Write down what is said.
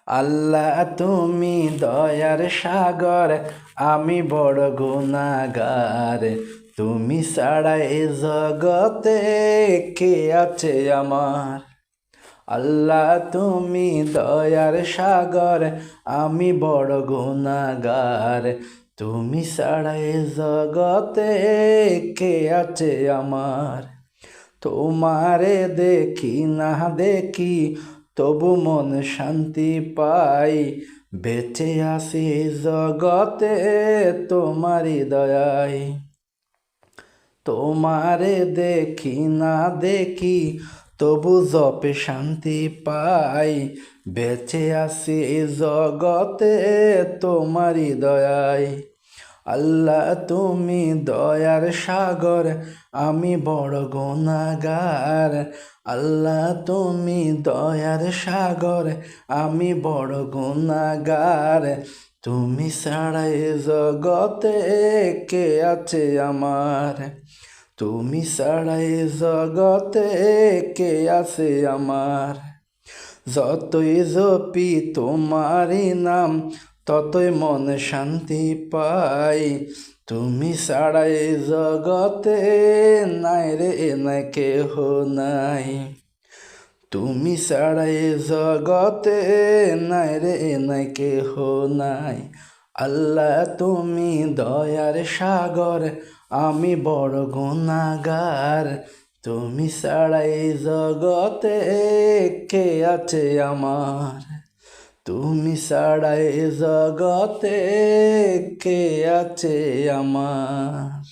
আল্লাহ তুমি দয়ার সাগর, আমি বড় গুনাহগার। তুমি ছাড়া এ জগতে কে আছে আমার। আল্লাহ তুমি দয়ার সাগর, আমি বড় গুনাহগার। তুমি ছাড়া এ জগতে কে আছে আমার। তোমারে দেখি না দেখি তবু মন শান্তি পাই। বেঁচে আছি জগতে তোমারই দয়ায়। তোমারে দেখি না দেখি তবু জপে শান্তি পাই। বেঁচে আছি জগতে তোমারই দয়ায়। আল্লাহ তুমি দয়ার সাগর, আমি বড় গুনাহগার। আল্লাহ তুমি দয়ার সাগর, আমি বড় গুনাহগার। তুমি ছাড়া এ জগতে কে আছে আমার। তুমি ছাড়া এ জগতে কে আছে আমার। যতই জপি তোমারই নাম ততই মনে শান্তি পাই। তুমি ছাড়া এই জগতে নাই রে নাই কেহ নাই। তুমি ছাড়া এই জগতে নাই রে নাই কেহ নাই। আল্লাহ তুমি দয়ার সাগর, আমি বড় গুনাহগার। তুমি ছাড়া এই জগতে কে আছে আমার। তুমি ছাড়া এই জগতে কে আছে আমার।